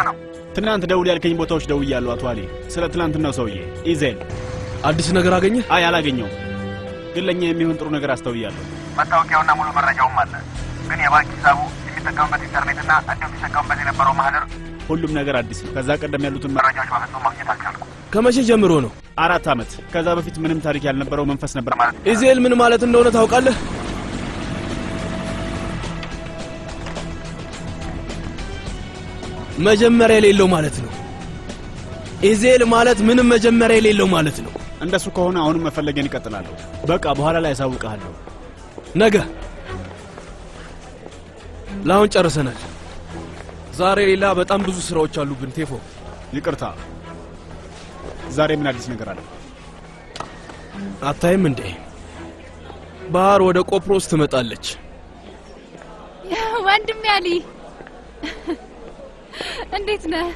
ነው? ትናንት ደውል ያልከኝ ቦታዎች ደውያለሁ አቶ አሊ። ስለ ትናንትናው ሰውዬ ኢዜል አዲስ ነገር አገኘ? አይ አላገኘው፣ ግን ለኛ የሚሆን ጥሩ ነገር አስተውያለሁ። መታወቂያውና ሙሉ መረጃውም አለ። ግን የባንክ ሂሳቡ የሚጠቀምበት ኢንተርኔትና እንዲሁም የሚጠቀምበት የነበረው ማህደር ሁሉም ነገር አዲስ ነው። ከዛ ቀደም ያሉትን መረጃዎች በፍጹም ማግኘት አልቻልኩም። ከመቼ ጀምሮ ነው? 4 ዓመት። ከዛ በፊት ምንም ታሪክ ያልነበረው መንፈስ ነበር ማለት ነው። ኢዜል ምን ማለት እንደሆነ ታውቃለህ? መጀመሪያ የሌለው ማለት ነው። ኢዜል ማለት ምንም መጀመሪያ የሌለው ማለት ነው። እንደሱ ከሆነ አሁንም መፈለጌን እቀጥላለሁ። በቃ በኋላ ላይ አሳውቅሃለሁ። ነገ ላሁን ጨርሰናል። ዛሬ ሌላ በጣም ብዙ ስራዎች አሉብን። ቴፎ ይቅርታ፣ ዛሬ ምን አዲስ ነገር አለ? አታይም እንዴ? ባህር ወደ ቆጵሮስ ትመጣለች። ወንድሜ አሊ እንዴት ነህ?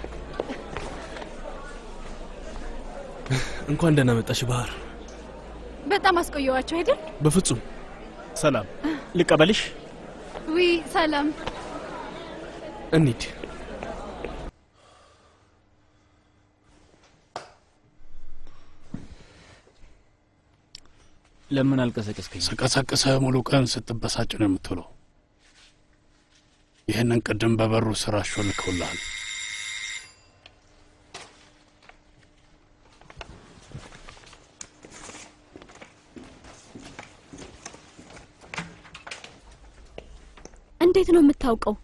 እንኳን ደህና መጣሽ ባህር። በጣም አስቆየዋቸው አይደል? በፍጹም። ሰላም ልቀበልሽ? ዊ ሰላም። እንሂድ። ለምን አልቀሰቀስከኝ? ስቀሰቅሰ ሙሉ ቀን ስትበሳጭ ነው የምትውለው። ይህንን ቅድም በበሩ ስራ ሾልከውልሃል። እንዴት ነው የምታውቀው?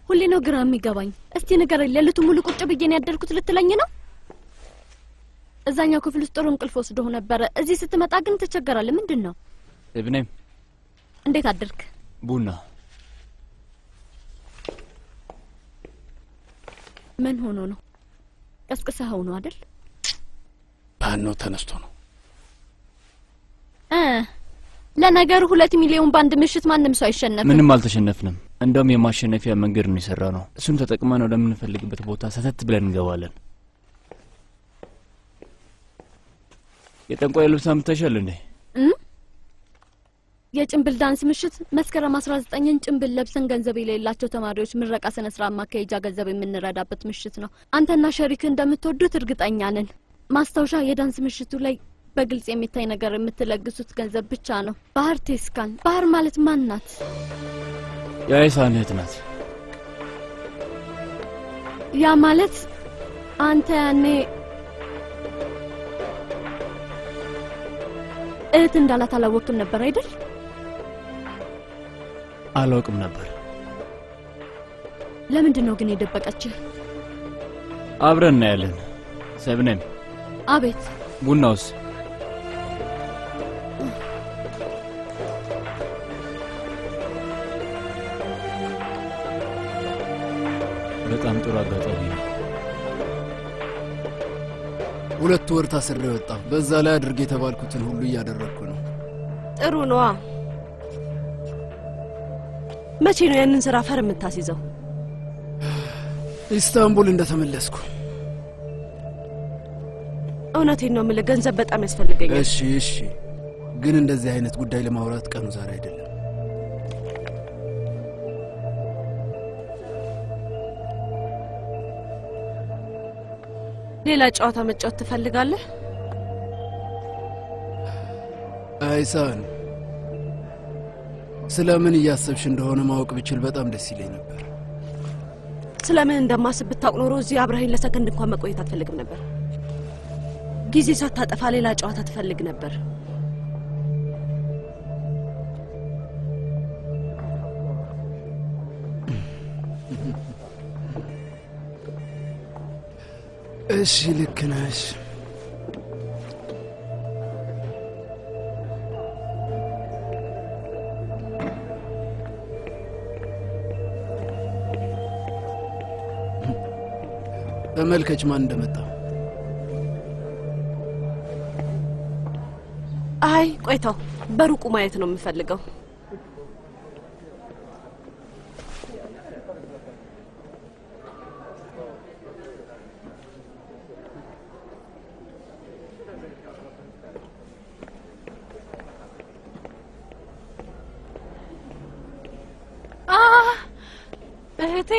ሁሌ ነው ግራ የሚገባኝ። እስቲ ንገረኝ። ሌሊቱ ሙሉ ቁጭ ብዬ ነው ያደርኩት ልትለኝ ነው? እዛኛው ክፍል ውስጥ ጥሩ እንቅልፍ ወስዶህ ነበረ። እዚህ ስትመጣ ግን ትቸገራለህ። ምንድነው? እብኔም እንዴት አደርክ? ቡና ምን ሆኖ ነው? ቀስቅሰኸው ነው አይደል? ባኖ ተነስቶ ነው። ለነገሩ 2 ሚሊዮን ባንድ ምሽት ማንም ሰው አይሸነፍም። ምንም አልተሸነፍንም። እንደውም የማሸነፊያ መንገድ ነው የሰራነው። እሱን ተጠቅመን ወደምንፈልግበት ቦታ ሰተት ብለን እንገባለን። የጠንቋይ ልብስ አምጥተሻል እንዴ? የጭንብል ዳንስ ምሽት መስከረም 19ን ጭንብል ለብሰን ገንዘብ የሌላቸው ተማሪዎች ምረቃ ስነ ስርዓት ማካሄጃ ገንዘብ የምንረዳበት ምሽት ነው። አንተና ሸሪክ እንደምትወዱት እርግጠኛ ነን። ማስታወሻ የዳንስ ምሽቱ ላይ በግልጽ የሚታይ ነገር የምትለግሱት ገንዘብ ብቻ ነው። ባህር ቴስካን። ባህር ማለት ማን ናት? የአይሳን እህት ናት። ያ ማለት አንተ ያኔ እህት እንዳላት አላወቅም ነበር አይደል? አላውቅም ነበር። ለምንድን ነው ግን የደበቀችህ? አብረን እናያለን። ሰብነም። አቤት። ቡናውስ? በጣም ጥሩ አጋጣሚ ነው። 2 ወር ታስሬ ወጣሁ። በዛ ላይ አድርጌ የተባልኩትን ሁሉ እያደረኩ ነው። ጥሩ ነዋ። መቼ ነው ያንን ስራ ፈር የምታስይዘው? ኢስታንቡል እንደተመለስኩ። እውነቴን ነው የምልህ፣ ገንዘብ በጣም ያስፈልገኛል። እሺ፣ ግን እንደዚህ አይነት ጉዳይ ለማውራት ቀኑ ዛሬ አይደለም። ሌላ ጨዋታ መጫወት ትፈልጋለህ? አይሳን፣ ስለምን እያሰብሽ እንደሆነ ማወቅ ብችል በጣም ደስ ይለኝ ነበር። ስለምን እንደማስብ ብታውቅ ኖሮ እዚህ አብረኸኝ ለሰከንድ እንኳን መቆየት አትፈልግም ነበር። ጊዜ ሳታጠፋ ሌላ ጨዋታ ትፈልግ ነበር። እሺ፣ ልክ ነሽ። ተመልከች ማን እንደመጣ። አይ ቆይተው፣ በሩቁ ማየት ነው የምፈልገው። እህቴ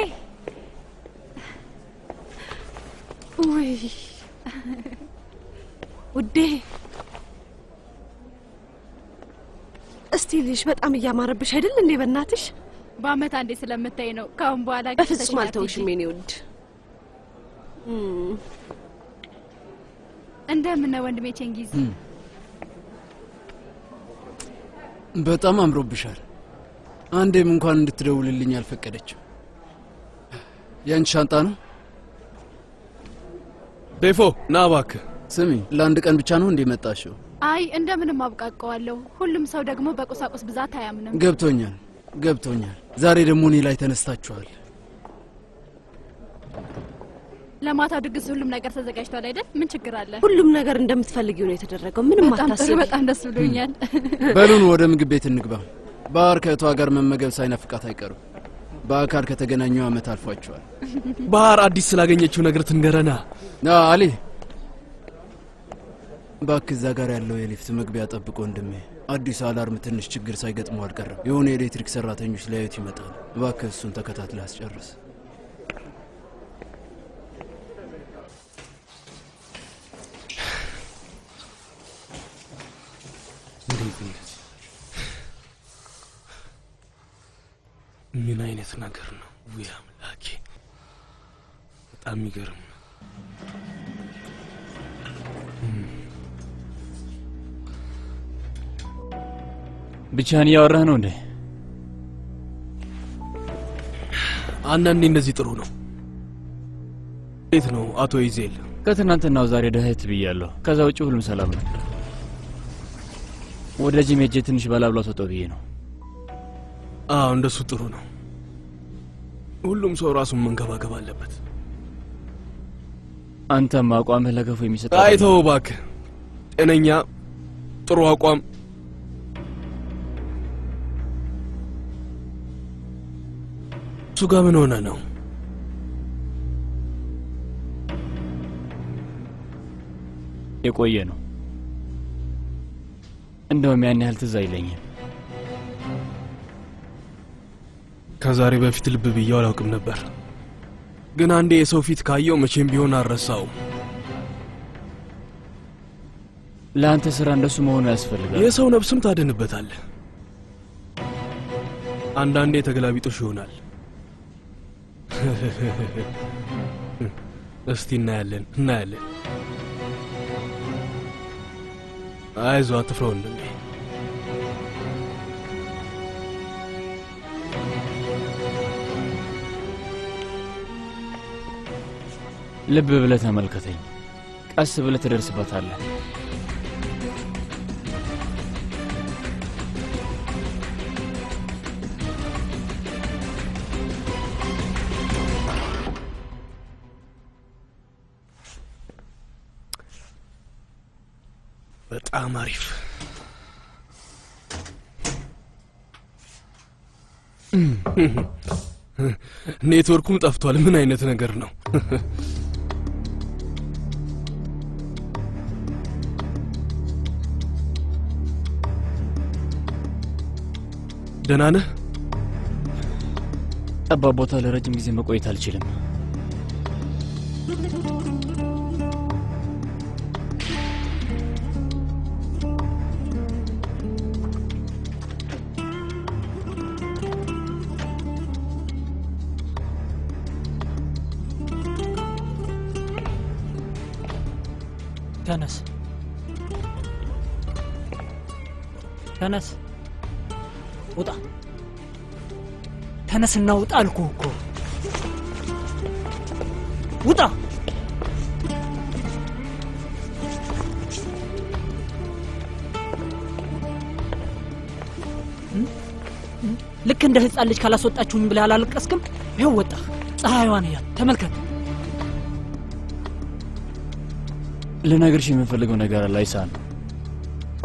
ውይ ውዴ እስቲ ልጅ በጣም እያማረብሽ አይደል እንዴ በእናትሽ በአመት አንዴ ስለምታይ ነው ካሁን በኋላ በፍጹም አልተውሽም የኔ ውድ እንደምን ነው ወንድሜ ቼንጊዝ በጣም አምሮብሻል አንዴም እንኳን እንድትደውልልኝ አልፈቀደችም ያንቺ ሻንጣ ነው ዴፎ ና እባክህ ስሚ ለአንድ ቀን ብቻ ነው እንዴ መጣሽው አይ እንደምንም አብቃቀዋለሁ ሁሉም ሰው ደግሞ በቁሳቁስ ብዛት አያምንም ገብቶኛል ዛሬ ደግሞ እኔ ላይ ተነስታችኋል ለማታ ድግስ ሁሉም ነገር ተዘጋጅቷል አይደል ምን ችግር አለ ሁሉም ነገር እንደምትፈልጊው ነው የተደረገው ምንም አታስቢ በጣም ደስ ብሎኛል በሉን ወደ ምግብ ቤት እንግባ ባህር ከቷ ጋር መመገብ ሳይናፍቃት አይቀርም በአካል ከተገናኙ አመት አልፏቸዋል ባህር አዲስ ስላገኘችው ነገር ትንገረና አሊ ባክዛ ጋር ያለው የሊፍት መግቢያ ጠብቆ እንደም አዲስ አላርም ትንሽ ችግር ሳይገጥመው አልቀረም የሆነ ኤሌክትሪክ ሰራተኞች ላይት ይመጣል ባክህ እሱን ተከታትለህ አስጨርስ ምን አይነት ነገር ነው ወይ አምላኬ በጣም ይገርም ብቻህን ያወራህ ነው እንዴ አንዳንዴ እንደዚህ ጥሩ ነው እንዴት ነው አቶ ይዜል ከትናንትናው ዛሬ ደህት ብያለሁ ከዛ ውጪ ሁሉም ሰላም ነው ወደ ጂም ሄጄ ትንሽ ባላብላት ወጣው ብዬ ነው እንደሱ ጥሩ ነው ሁሉም ሰው ራሱን መንከባከብ አለበት አንተም አቋምህ ለገፉ የሚሰጥ አይተው እባክህ ጤነኛ ጥሩ አቋም እሱ ጋር ምን ሆነ ነው የቆየ ነው እንደውም ያን ያህል ትዝ አይለኝም ከዛሬ በፊት ልብ ብዬው አላውቅም ነበር ግን አንዴ የሰው ፊት ካየው መቼም ቢሆን አልረሳውም ለአንተ ስራ እንደሱ መሆኑ ያስፈልጋል የሰው ነፍስም ታደንበታለህ አንዳንዴ ተገላቢጦሽ ይሆናል እስቲ እናያለን አይዞህ አትፍራ ወንድሜ ልብ ብለህ ተመልከተኝ ቀስ ብለህ ትደርስበታለህ በጣም አሪፍ ኔትወርኩም ጠፍቷል ምን አይነት ነገር ነው ደህና ነህ ጠባብ ቦታ ለረጅም ጊዜ መቆየት አልችልም ተነስ ውጣ ተነስና ውጣ አልኩህ እኮ ውጣ ልክ እንደ ህፃን ልጅ ካላስወጣችሁኝ ብለህ አላለቀስክም ይኸው ወጣ ፀሐይዋን ያ ተመልከት ልነግርሽ የምፈልገው ነገር አለ አይሳን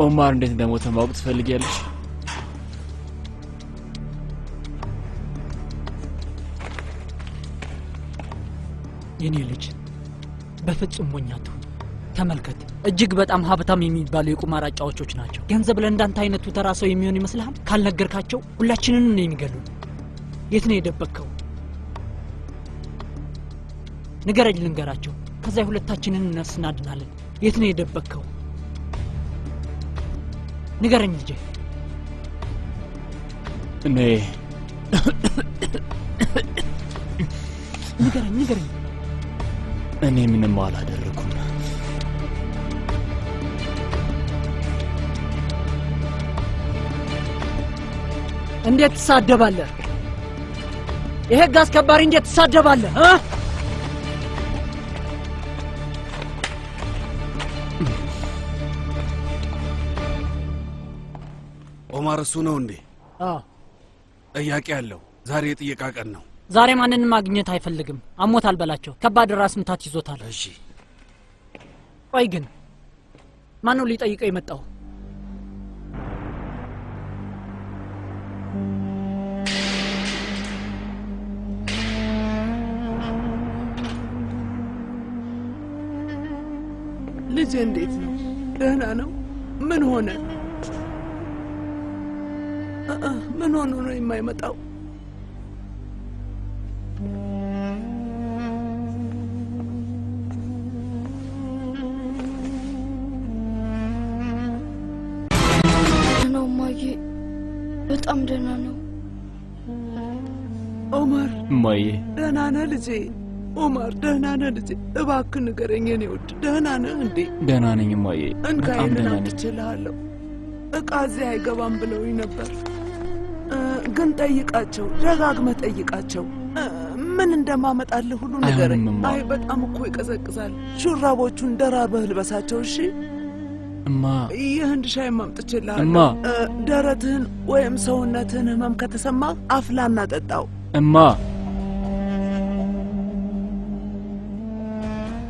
ኦማር እንዴት እንደሞተ ማወቅ ትፈልጊያለሽ የኔ ልጅ በፍጹም ሞኛቱ ተመልከት እጅግ በጣም ሀብታም የሚባሉ የቁማር አጫዋቾች ናቸው ገንዘብ ለእንዳንተ አይነቱ ተራሰው የሚሆን ይመስልሃል ካልነገርካቸው ሁላችንን ነው የሚገሉ የት ነው የደበከው ንገረኝ ልንገራቸው ከዛ ሁለታችንን ነፍስ እናድናለን። የት ነው የደበከው? ንገረኝ ልጄ። ንገረኝ። እኔ ምንም አላደረኩም። እንዴት ትሳደባለህ? የህግ አስከባሪ እንዴት ትሳደባለህ? ኦማር እሱ ነው እንዴ? አዎ። ጥያቄ አለው። ዛሬ የጥየቃ ቀን ነው። ዛሬ ማንንም ማግኘት አይፈልግም። አሞታል በላቸው። ከባድ ራስ ምታት ይዞታል። እሺ። ቆይ ግን ማን ነው ሊጠይቀው የመጣው? ልጅ እንዴት ነው? ደህና ነው? ምን ሆነ? ምን ሆኖ ነው የማይመጣው? ነው ማዬ፣ በጣም ደህና ነው። ኦማር ማዬ፣ ደህና ነህ ልጄ? ኦማር ደህና ነህ ልጄ? እባክህ ንገረኝ የኔ ውድ፣ ደህና ነህ እንዴ? ደህና ነኝ ማዬ፣ በጣም ደህና ነኝ። እችላለሁ። እቃ እዚህ አይገባም ብለውኝ ነበር፣ ግን ጠይቃቸው፣ ደጋግመህ ጠይቃቸው። ምን እንደማመጣልህ ሁሉ ንገረኝ። አይ በጣም እኮ ይቀዘቅዛል። ሹራቦቹን ደራርበህ ልበሳቸው። እሺ እማ። የህንድ ሻይ ማምጥቼልሃለሁ። ደረትህን ወይም ሰውነትህን ህመም ከተሰማህ አፍላና ጠጣው። እማ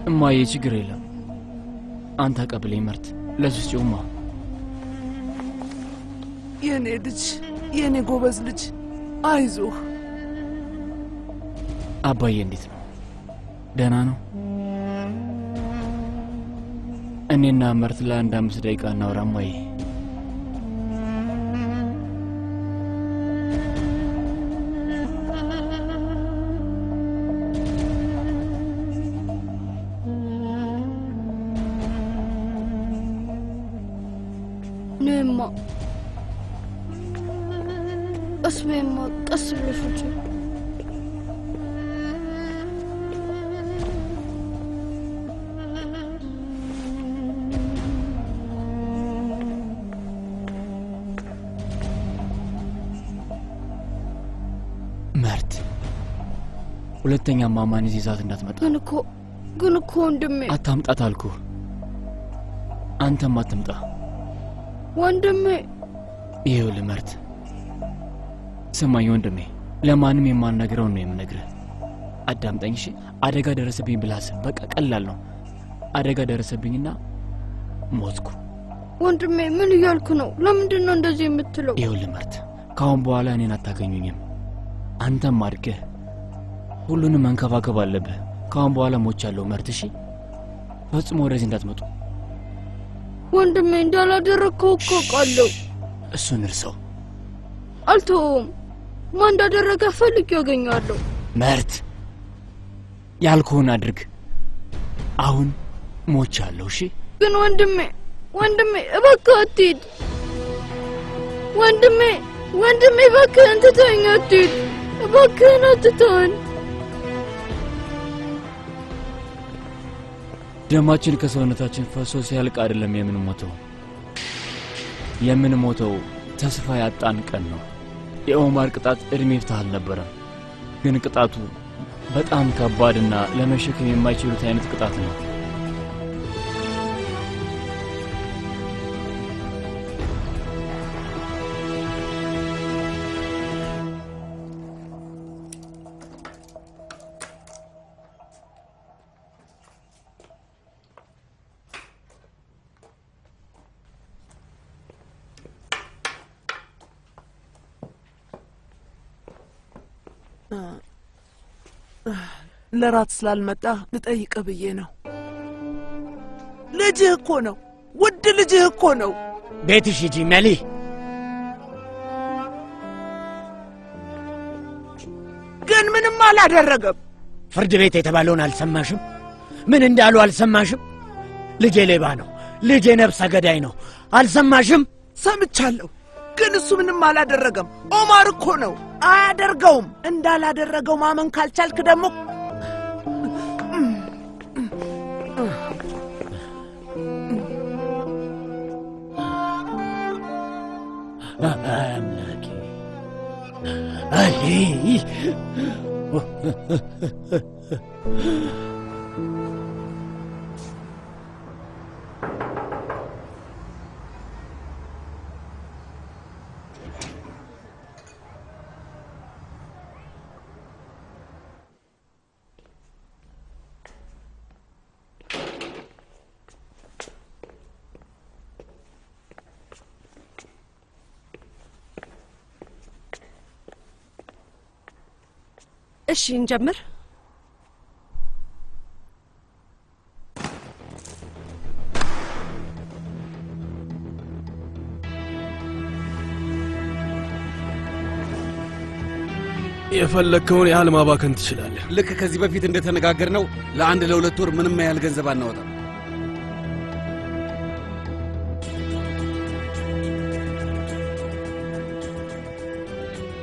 እማዬ፣ ችግር የለም። አንተ ቀብለኝ መርት ለሱስ ጭውማ። የኔ ልጅ፣ የኔ ጎበዝ ልጅ፣ አይዞህ። አባዬ እንዴት ነው? ደህና ነው? እኔና መርት ለአንድ 5 ደቂቃ እናውራ እማዬ። ነማ እስሜማ ቀስ ብለሽ ውጪ። መርት ሁለተኛ ማማን ይዛት እንዳትመጣ። ግን እኮ ወንድሜ አታምጣት አልኩህ። አንተም አትምጣ ወንድሜ። ይኸውልህ መርት፣ ስማኝ ወንድሜ፣ ለማንም የማልነግረውን ነው የምነግርህ። አዳምጠኝ እሺ? አደጋ ደረሰብኝ ብለህ አስብ። በቃ ቀላል ነው። አደጋ ደረሰብኝና ሞትኩ። ወንድሜ ምን እያልኩ ነው? ለምንድን ነው እንደዚህ የምትለው? ይኸውልህ መርት፣ ካሁን በኋላ እኔን አታገኙኝም። አንተም አድገህ ሁሉንም መንከባከብ አለብህ። ካሁን በኋላ ሞቻለሁ መርት። እሺ? ፈጽሞ ወደዚህ እንዳትመጡ ወንድሜ። እንዳላደረግከው እኮ ቃለው። እሱን እርሰው። አልተውም። ማን እንዳደረገ ፈልጌ ያገኘዋለሁ። መርት፣ ያልኩህን አድርግ። አሁን ሞቻለሁ። እሺ? ግን ወንድሜ እባክህ አትሂድ። ወንድሜ እባክህን ትተኸኝ አትሂድ። እባክህን አትተወን። ደማችን ከሰውነታችን ፈሶ ሲያልቅ አይደለም የምንሞተው ተስፋ ያጣን ቀን ነው። የኦማር ቅጣት እድሜ ፍትህ አልነበረም፣ ግን ቅጣቱ በጣም ከባድና ለመሸከም የማይችሉት አይነት ቅጣት ነው። ለራት ስላልመጣ ልጠይቅህ ብዬ ነው። ልጅህ እኮ ነው፣ ውድ ልጅህ እኮ ነው። ቤትሽ ሂጂ መሊ። ግን ምንም አላደረገም። ፍርድ ቤት የተባለውን አልሰማሽም? ምን እንዳሉ አልሰማሽም? ልጄ ሌባ ነው፣ ልጄ ነፍሰ ገዳይ ነው። አልሰማሽም? ሰምቻለሁ፣ ግን እሱ ምንም አላደረገም። ኦማር እኮ ነው። አያደርገውም። እንዳላደረገው ማመን ካልቻልክ ደግሞ አምላኬ አይ እሺ እንጀምር። የፈለከውን ያህል ማባከን ትችላለህ። ልክ ከዚህ በፊት እንደተነጋገርነው ለአንድ ለሁለት ወር ምንም ያህል ገንዘብ አናወጣም።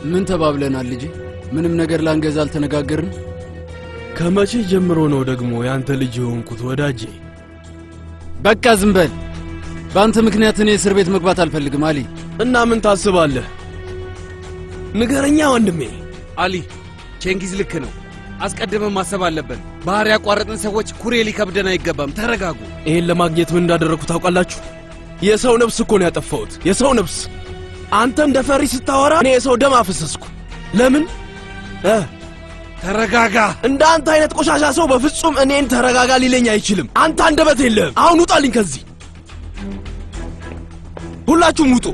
ምን ተባብለናል ልጄ? ምንም ነገር ላንገዛ አልተነጋገርን? ከመቼ ጀምሮ ነው ደግሞ ያንተ ልጅ የሆንኩት ወዳጄ? በቃ ዝም በል። በአንተ ምክንያት እኔ እስር ቤት መግባት አልፈልግም አሊ። እና ምን ታስባለህ? ንገረኛ ወንድሜ። አሊ ቼንጊዝ ልክ ነው። አስቀድመን ማሰብ አለብን። ባህር ያቋረጥን ሰዎች ኩሬ ሊከብደን አይገባም። ተረጋጉ። ይሄን ለማግኘት ምን እንዳደረኩ ታውቃላችሁ? የሰው ነፍስ እኮ ነው ያጠፋሁት። የሰው ነፍስ። አንተ እንደ ፈሪ ስታወራ እኔ የሰው ደም አፈሰስኩ። ለምን? ተረጋጋ። እንደ አንተ አይነት ቆሻሻ ሰው በፍጹም እኔን ተረጋጋ ሊለኝ አይችልም። አንተ አንደበት የለህም። አሁን ውጣልኝ ከዚህ። ሁላችሁም ውጡ።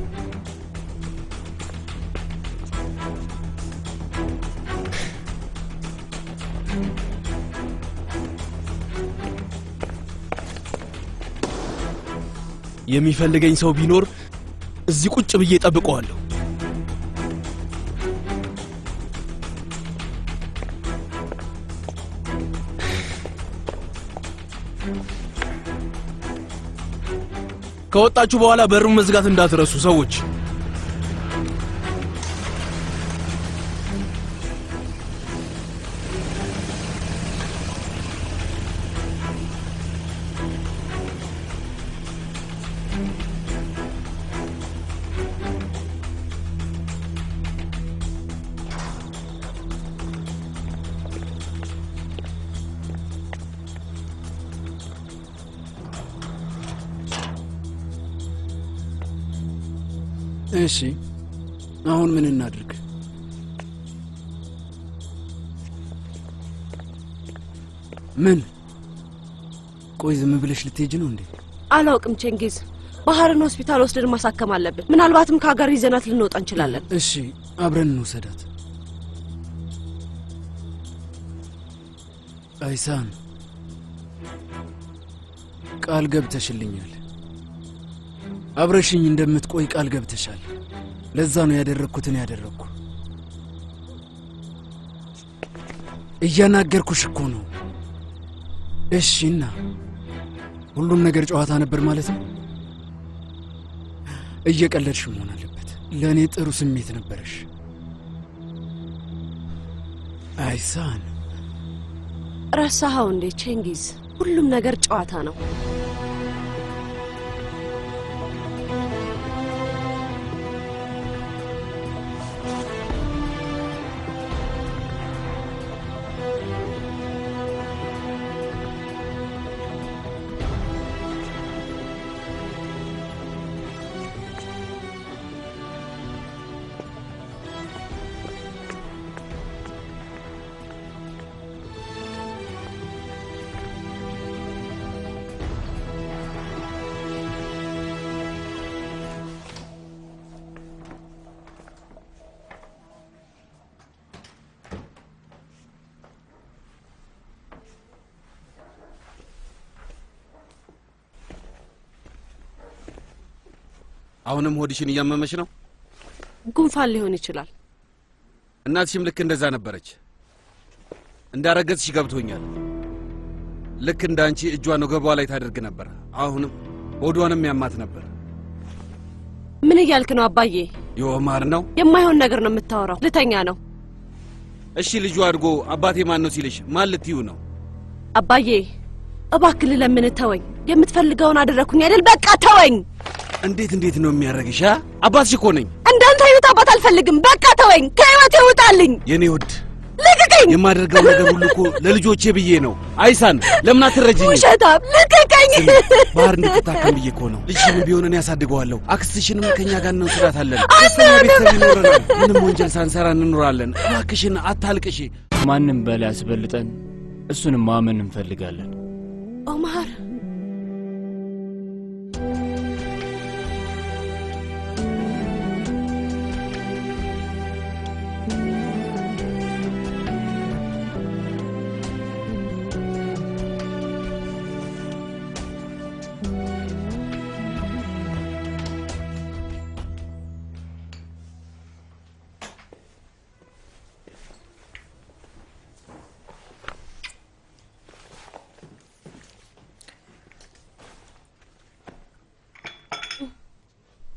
የሚፈልገኝ ሰው ቢኖር እዚህ ቁጭ ብዬ ጠብቀዋለሁ። ከወጣችሁ በኋላ በሩን መዝጋት እንዳትረሱ ሰዎች። እሺ አሁን ምን እናድርግ? ምን? ቆይ ዝም ብለሽ ልትሄጂ ነው እንዴ? አላውቅም ቼንጊዝ። ባህርን ሆስፒታል ወስደን ማሳከም አለብን። ምናልባትም ከሀገር ይዘናት ልንወጣ እንችላለን። እሺ አብረን እንውሰዳት። አይሳን ቃል ገብተሽልኛል። አብረሽኝ እንደምትቆይ ቃል ገብተሻል። ለዛ ነው ያደረኩትን ያደረኩ። እያናገርኩሽ እኮ ነው። እሺና ሁሉም ነገር ጨዋታ ነበር ማለት ነው? እየቀለድሽ መሆን አለበት። ለእኔ ጥሩ ስሜት ነበረሽ አይሳን። ረሳኸው እንዴ ቼንጊዝ? ሁሉም ነገር ጨዋታ ነው። አሁንም ሆድሽን እያመመሽ ነው? ጉንፋን ሊሆን ይችላል። እናትሽም ልክ እንደዛ ነበረች። እንዳረገዝሽ ገብቶኛል። ልክ እንዳንቺ እጇን ወገቧ ላይ ታደርግ ነበር። አሁንም ሆዷንም ያማት ነበር። ምን እያልክ ነው አባዬ? የኦማር ነው የማይሆን ነገር ነው የምታወራው። ልተኛ ነው። እሺ ልጁ አድጎ አባቴ ማን ነው ሲልሽ ማን ልትዩ ነው? አባዬ እባክህ ለምን ተወኝ። የምትፈልገውን አደረኩኝ አይደል? በቃ ተወኝ። እንዴት ነው የሚያረግሽ? አባትሽ እኮ ነኝ። እንዳንተ አይነት አባት አልፈልግም። በቃ ተወኝ። ከህይወቴ ውጣልኝ። የኔ ውድ ልቀቀኝ። የማደርገው ነገር ሁሉ እኮ ለልጆቼ ብዬ ነው። አይሳን ለምን አትረጂኝ? ውሸታም፣ ልቀቀኝ። ባህር እንድትታከም ብዬ እኮ ነው። ልጅሽም ቢሆን እኔ ያሳድገዋለሁ። አክስትሽንም ከኛ ጋር ነው እንስራታለን። ቤተሰብ ይኖረናል። ምንም ወንጀል ሳንሰራ እንኖራለን። እባክሽን አታልቅሽ። ማንም በላይ አስበልጠን እሱንም ማመን እንፈልጋለን። ኦማር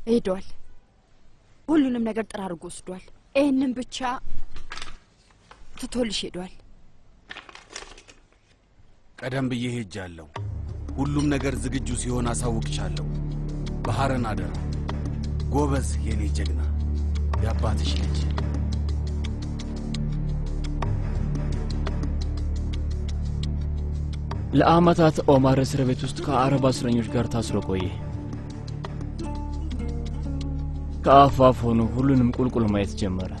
ሄዷል። ሁሉንም ነገር ጠራርጎ ወስዷል። ይሄንን ብቻ ትቶልሽ ሄዷል። ቀደም ብዬ ሄጃለሁ። ሁሉም ነገር ዝግጁ ሲሆን አሳውቅሻለሁ። ባህርን አደራ። ጎበዝ የኔ ጀግና፣ የአባትሽ ልጅ። ለአመታት ኦማር እስር ቤት ውስጥ ከ40 እስረኞች ጋር ታስሮ ቆየ። ከአፋፍ ሆኖ ሁሉንም ቁልቁል ማየት ጀመረ።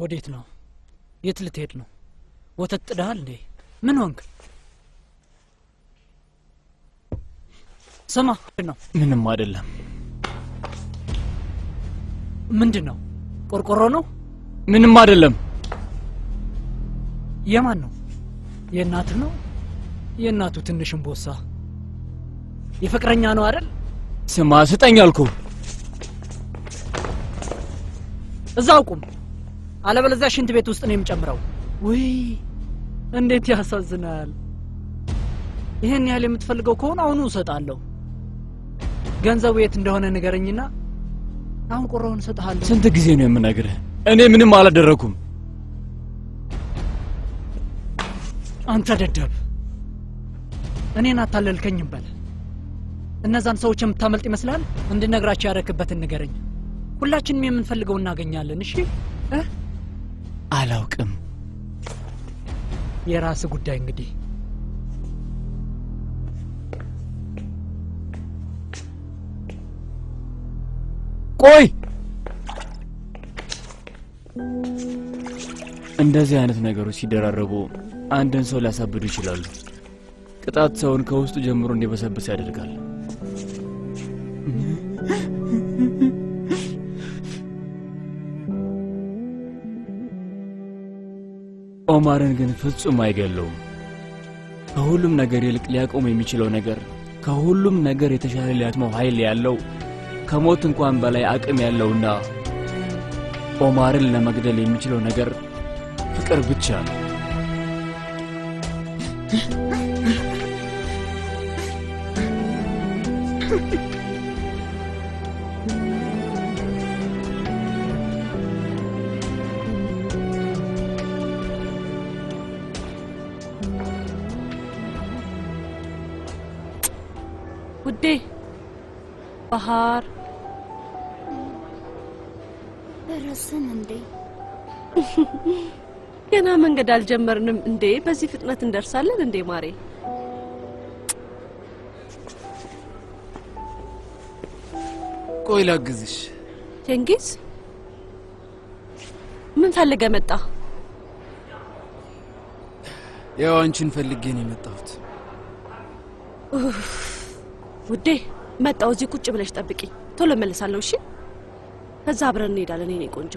ወዴት ነው? የት ልትሄድ ነው? ወተት ጥደሃል እንዴ? ምን ሆንክ? ስማ ነው። ምንም አይደለም። ምንድነው? ቆርቆሮ ነው? ምንም አይደለም። የማን ነው? የእናትህ ነው? የእናቱ ትንሽ እምቦሳ የፍቅረኛ ነው አይደል? ስማ ስጠኝ አልኩህ። እዛው ቁም፣ አለበለዚያ ሽንት ቤት ውስጥ ነው የምጨምረው። ወይ እንዴት ያሳዝናል። ይሄን ያህል የምትፈልገው ከሆነ አሁኑ እሰጣለሁ። ገንዘቡ የት እንደሆነ ንገረኝና አሁን ቆራውን እሰጥሃለሁ። ስንት ጊዜ ነው የምነግርህ? እኔ ምንም አላደረኩም። አንተ ደደብ፣ እኔን አታለልከኝም በል። እነዛን ሰዎች የምታመልጥ ይመስላል? እንድነግራቸው ያደረክበትን ንገረኝ። ሁላችንም የምንፈልገው እናገኛለን። እሺ? አላውቅም። የራስ ጉዳይ እንግዲህ። ቆይ፣ እንደዚህ አይነት ነገሮች ሲደራረቡ አንድን ሰው ሊያሳብዱ ይችላሉ። ቅጣት ሰውን ከውስጡ ጀምሮ እንዲበሰብስ ያደርጋል። ኦማርን ግን ፍጹም አይገለውም። ከሁሉም ነገር ይልቅ ሊያቆም የሚችለው ነገር፣ ከሁሉም ነገር የተሻለ ሊያጥመው ኃይል ያለው፣ ከሞት እንኳን በላይ አቅም ያለውና ኦማርን ለመግደል የሚችለው ነገር ፍቅር ብቻ ነው። ውዴ ባህር ደረስን እንዴ? ገና መንገድ አልጀመርንም እንዴ? በዚህ ፍጥነት እንደርሳለን እንዴ ማሬ? ቆይ ላግዝሽ። ቼንጊዝ ምን ፈልገ መጣ? ያው አንቺን ፈልጌ ነው የመጣሁት። ውዴ መጣው። እዚህ ቁጭ ብለሽ ጠብቂ፣ ቶሎ እመለሳለሁ። እሺ? ከዛ አብረን እንሄዳለን። እኔ ቆንጆ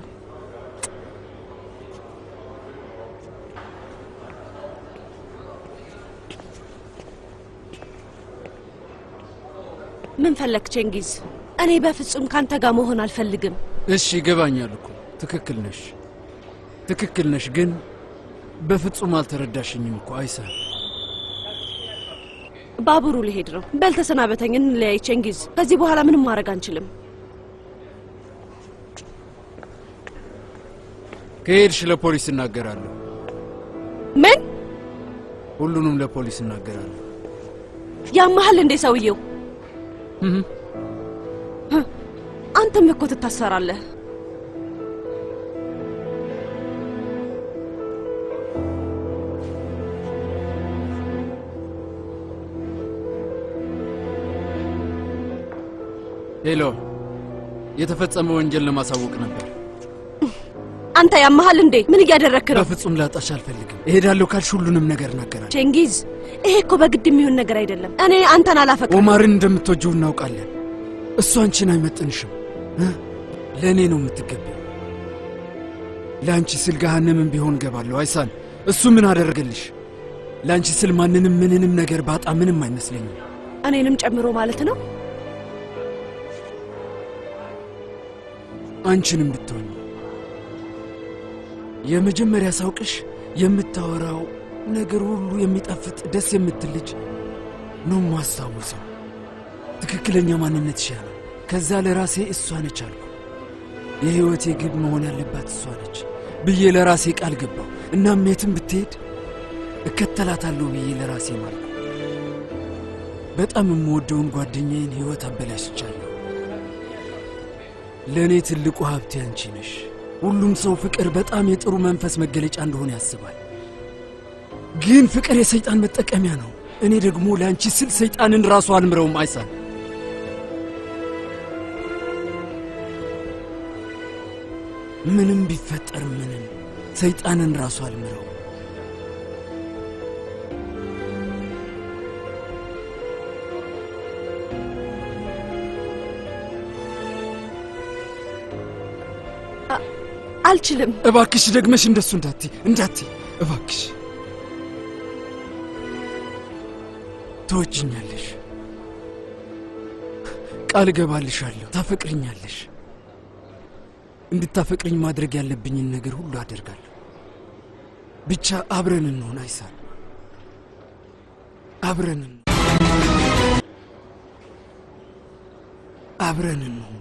ምን ፈለክ ቼንጊዝ? እኔ በፍጹም ካንተ ጋር መሆን አልፈልግም። እሺ ይገባኛል እኮ ትክክል ነሽ፣ ግን በፍጹም አልተረዳሽኝም እኮ አይሳ። ባቡሩ ሊሄድ ነው። በል ተሰናበተኝ፣ እንለያይ ቼንጊዝ። ከዚህ በኋላ ምንም ማድረግ አንችልም። ከሄድሽ ለፖሊስ እናገራለሁ። ምን? ሁሉንም ለፖሊስ እናገራለሁ። ያማሃል እንዴ ሰውየው? አንተም እኮ ትታሰራለህ። ሄሎ፣ የተፈጸመ ወንጀል ለማሳወቅ ነበር። አንተ ያማሃል እንዴ? ምን እያደረክ ነው? በፍጹም ላጣሽ አልፈልግም። እሄዳለሁ ካልሽ ሁሉንም ነገር እናገራለሁ። ቼንጊዝ፣ ይሄ እኮ በግድ የሚሆን ነገር አይደለም። እኔ አንተን አላፈቅርም። ኦማርን እንደምትወጂው እናውቃለን። እሱ አንቺን አይመጥንሽም። ለእኔ ነው የምትገቢው። ለአንቺ ስል ገሃነምን ቢሆን ገባለሁ። አይሳን፣ እሱ ምን አደረገልሽ? ለአንቺ ስል ማንንም ምንንም ነገር ባጣ ምንም አይመስለኝም። እኔንም ጨምሮ ማለት ነው? አንቺንም ብትሆኝ የመጀመሪያ ሳውቅሽ የምታወራው ነገር ሁሉ የሚጣፍጥ ደስ የምትል ልጅ ነው ማስታወሰው። ትክክለኛ ማንነትሽ ያ ነው። ከዛ ለራሴ እሷ ነች አልኩ። የህይወቴ ግብ መሆን ያለባት እሷ ነች ብዬ ለራሴ ቃል ገባው። እናም የትም ብትሄድ እከተላታለሁ ብዬ ለራሴ ማለት በጣም የምወደውን ጓደኛዬን ህይወት አበላሽቻለሁ። ለእኔ ትልቁ ሀብቴ አንቺ ነሽ። ሁሉም ሰው ፍቅር በጣም የጥሩ መንፈስ መገለጫ እንደሆነ ያስባል፣ ግን ፍቅር የሰይጣን መጠቀሚያ ነው። እኔ ደግሞ ለአንቺ ስል ሰይጣንን ራሱ አልምረውም። አይሳን፣ ምንም ቢፈጠር ምንም ሰይጣንን ራሱ አልምረው። አልችልም። እባክሽ ደግመሽ እንደሱ እንዳቲ እባክሽ። ትወጂኛለሽ፣ ቃል እገባልሻለሁ። ታፈቅሪኛለሽ። እንድታፈቅሪኝ ማድረግ ያለብኝን ነገር ሁሉ አደርጋለሁ። ብቻ አብረን እንሆን አይሳን፣ አብረን እንሆን።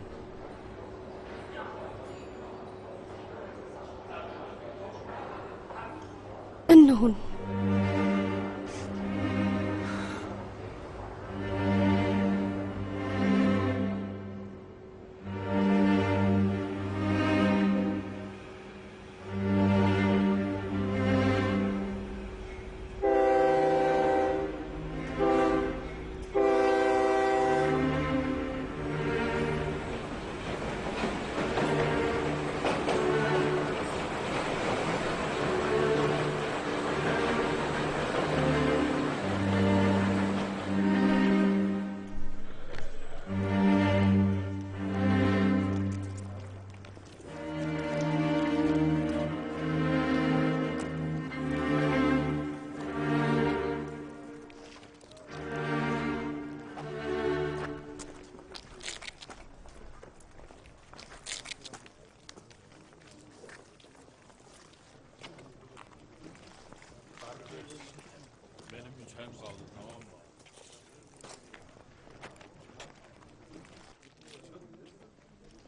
እንሁን።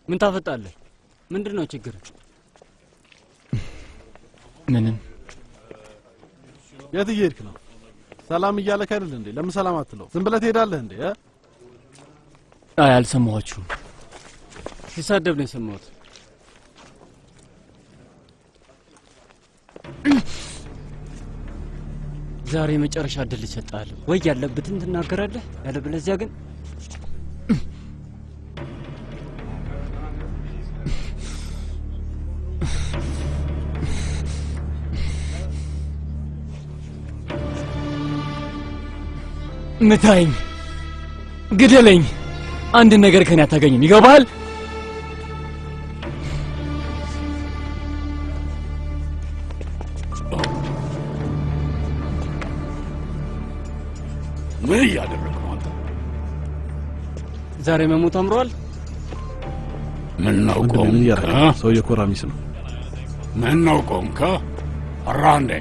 ምን ታፈጣለህ? ምንድነው ችግር? ምንም። የት እየሄድክ ነው? ሰላም እያለክ አይደል እንዴ? ለምን ሰላም አትለው? ዝም ብለህ ትሄዳለህ እንዴ? አይ አልሰማኋችሁም። ሲሳደብ ነው የሰማሁት። ዛሬ መጨረሻ እድል እሰጥሃለሁ። ወይ ያለበትን ትናገራለህ፣ ያለበለዚያ ግን ምታኝ፣ ግደለኝ፣ አንድ ነገር ከኔ አታገኝም። ይገባል? ምን እያደረግ ነው አንተ? ዛሬ መሞት አምሯል። ምን ነው ቆምከ? ሰውዬው እኮ ራሚስ ነው። ምን ነው ቆምከ? ፈራ እንዴ?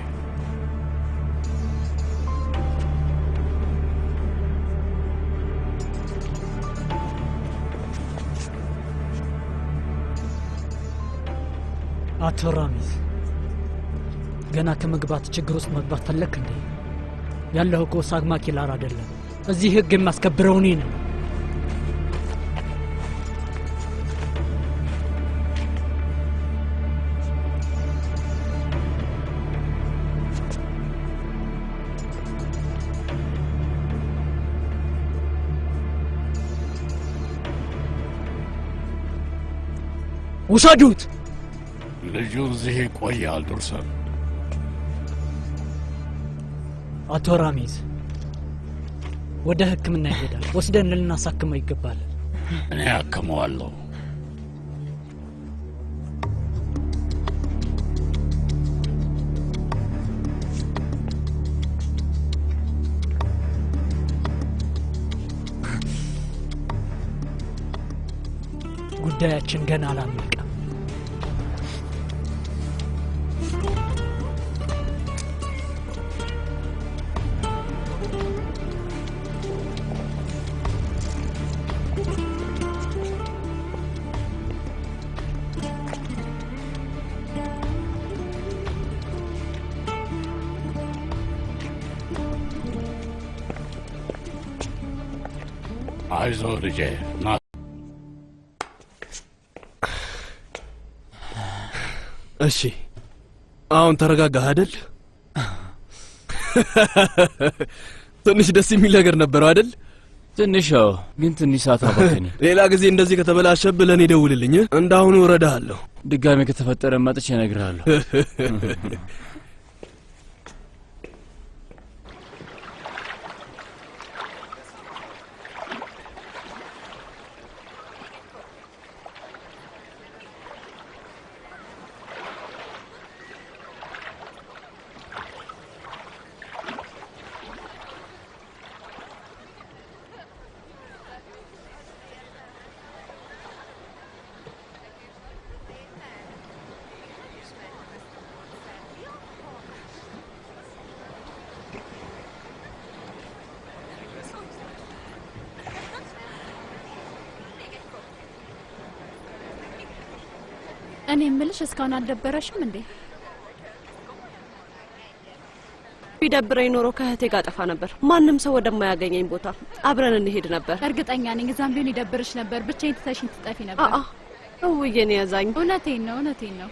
አቶ ራሚዝ ገና ከመግባት ችግር ውስጥ መግባት ፈለክ እንዴ? ያለው እኮ ሳግማ ኪላር አይደለም። እዚህ ህግ የማስከብረው እኔ ነኝ። ውሰዱት። ልጁ እዚህ ይቆያል። ዱርሰን አቶ ራሚዝ ወደ ህክምና ይሄዳል። ወስደን ልናሳክመው ይገባል። እኔ አክመዋለሁ። ጉዳያችን ገና አላለቀም። አይዞህ ልጄ ና። እሺ አሁን ተረጋጋህ አይደል? ትንሽ ደስ የሚል ነገር ነበረው አይደል? ትንሽ ግን ትንሽ ሰዓት አባከኝ። ሌላ ጊዜ እንደዚህ ከተበላሸብህ ለእኔ ደውልልኝ። እንዳሁኑ እረዳሃለሁ። ድጋሜ ከተፈጠረ መጥቼ እነግርሃለሁ። እኔ የምልሽ እስካሁን አልደበረሽም እንዴ? ቢደብረኝ ኖሮ ከእህቴ ጋር ጠፋ ነበር። ማንም ሰው ወደማያገኘኝ ቦታ አብረን እንሄድ ነበር። እርግጠኛ ነኝ እዛም ቢሆን ይደብርሽ ነበር። ብቻዬን ትተሽኝ ትጠፊ ነበር። እውዬ ነው ያዛኝ። እውነቴን ነው፣ እውነቴን ነው።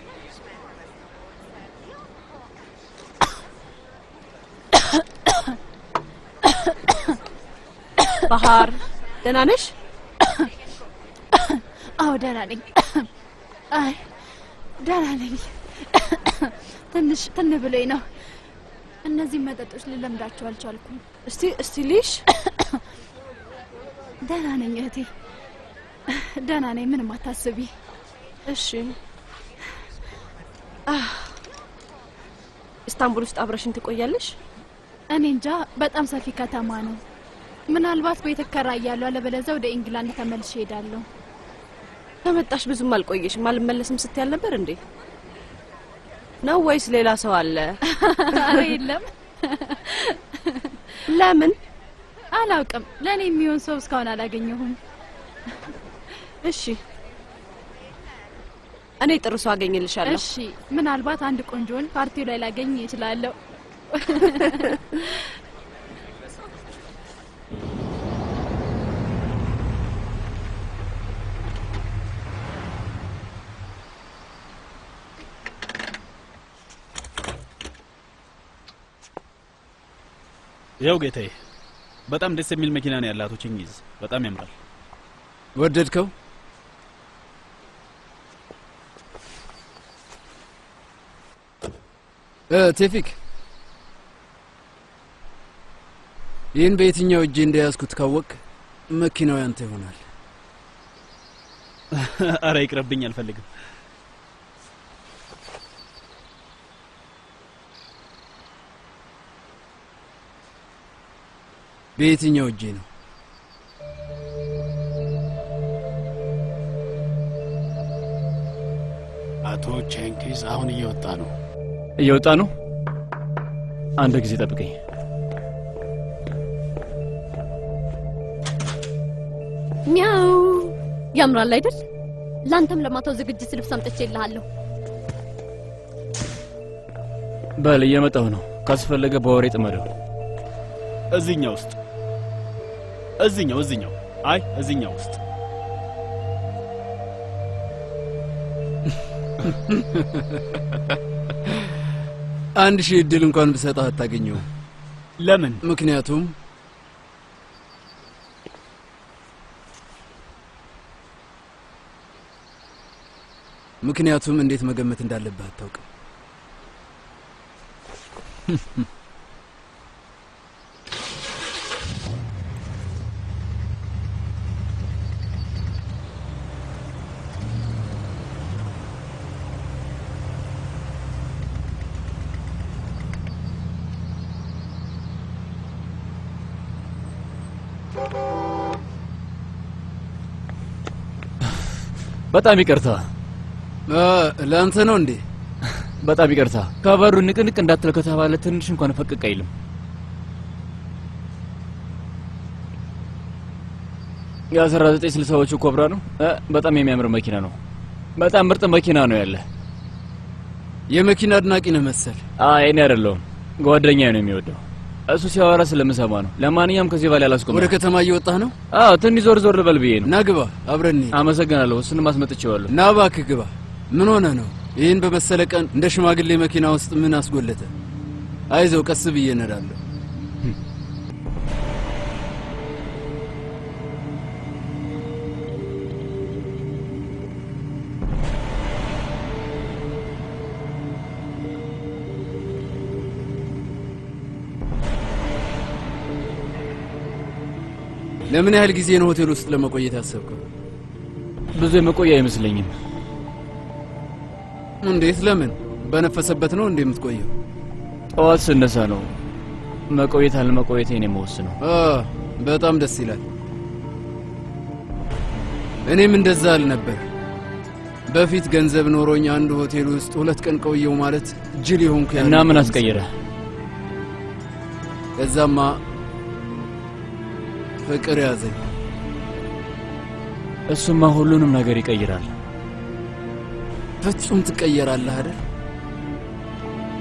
ባህር ደህና ነሽ? አዎ ደህና ነኝ። አይ ደህና ነኝ። ትንሽ ትን ብሎኝ ነው። እነዚህ መጠጦች ልለምዳቸው አልቻልኩም። እስቲ ልሽ። ደህና ነኝ እህቴ፣ ደህና ነኝ። ምንም አታስቢ። እሺ። ኢስታንቡል ውስጥ አብረሽን ትቆያለሽ? እኔ እንጃ፣ በጣም ሰፊ ከተማ ነው። ምናልባት ቤት እከራያለሁ፣ አለበለዚያ ወደ ኢንግላንድ ተመልሼ እሄዳለሁ። ከመጣሽ ብዙም አልቆየሽም። አልመለስም ስትያል ነበር እንዴ? ነው ወይስ ሌላ ሰው አለ? ኧረ የለም። ለምን? አላውቅም። ለእኔ የሚሆን ሰው እስካሁን አላገኘሁም። እሺ፣ እኔ ጥሩ ሰው አገኝልሻለሁ። እሺ፣ ምናልባት አንድ ቆንጆን ፓርቲው ላይ ላገኝ እችላለሁ። ያው ጌታዬ፣ በጣም ደስ የሚል መኪና ነው ያላቱ ቺንጊዝ። በጣም ያምራል። ወደድከው? ቴፊክ ይህን በየትኛው እጄ እንደያዝኩት ካወቅ መኪናው ያንተ ይሆናል። አረ ይቅርብኝ፣ አልፈልግም። በየትኛው እጄ ነው? አቶ ቼንኪዝ አሁን እየወጣ ነው። እየወጣ ነው? አንድ ጊዜ ጠብቀኝ። ሚያው ያምራል አይደል? ላንተም ለማታው ዝግጅት ልብስ አምጥቼልሃለሁ። በል እየመጣሁ ነው። ካስፈለገ በወሬ ጥመደው። እዚህኛው ውስጥ እዚህኛው አይ እዚህኛው ውስጥ አንድ ሺህ እድል እንኳን ብሰጣህ አታገኘው። ለምን? ምክንያቱም እንዴት መገመት እንዳለብህ አታውቅም። በጣም ይቅርታ። ለአንተ ነው እንዴ? በጣም ይቅርታ። ከበሩ ንቅንቅ እንዳትል ከተባለ ትንሽ እንኳን ፈቀቅ አይልም። የ1960ዎቹ ኮብራ ነው። በጣም የሚያምር መኪና ነው። በጣም ምርጥ መኪና ነው ያለ። የመኪና አድናቂ ነህ መሰል። እኔ አይደለሁም፣ ጓደኛዬ ነው የሚወደው። እሱ ሲያወራ ስለምሰማ ነው። ለማንኛውም ከዚህ በላይ አላስቆም። ወደ ከተማ እየወጣህ ነው? ትንሽ ዞር ልበል ብዬ ነው። ና ግባ፣ አብረን። አመሰግናለሁ። እሱንም አስመጥቼዋለሁ። ና እባክህ ግባ። ምን ሆነ ነው ይህን በመሰለ ቀን እንደ ሽማግሌ መኪና ውስጥ ምን አስጎለተ? አይዞህ፣ ቀስ ብዬ እነዳለሁ። ለምን ያህል ጊዜ ነው ሆቴል ውስጥ ለመቆየት ያሰብከው? ብዙ የመቆያ አይመስለኝም። እንዴት? ለምን? በነፈሰበት ነው እንዴ የምትቆየው? ጠዋት ስነሳ ነው መቆየት አለመቆየት እኔ የምወስነው። በጣም ደስ ይላል። እኔም እንደዛ አልነበር። በፊት ገንዘብ ኖሮኝ አንድ ሆቴል ውስጥ 2 ቀን ቆየው ማለት ጅል ይሆንኩ ያለ። እና ምን አስቀየረ? ከዛማ ፍቅር ያዘኝ። እሱማ ሁሉንም ነገር ይቀይራል። ፍጹም ትቀየራለህ አይደል?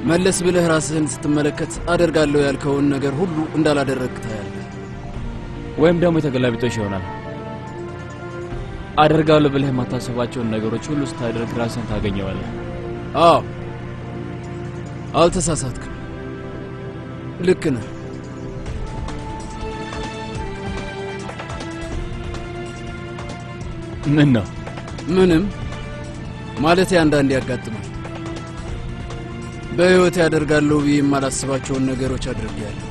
መለስ ብለህ ራስህን ስትመለከት አደርጋለሁ ያልከውን ነገር ሁሉ እንዳላደረግክ ታያለህ። ወይም ደግሞ የተገላቢጦሽ ይሆናል። አደርጋለሁ ብለህ የማታስባቸውን ነገሮች ሁሉ ስታደርግ ራስህን ታገኘዋለህ። አልተሳሳትክም። ልክ ነህ። ምን ነው? ምንም ማለት አንዳንዴ ያጋጥማል። በህይወት ያደርጋለሁ ብዬ የማላስባቸውን ነገሮች አድርጌያለሁ።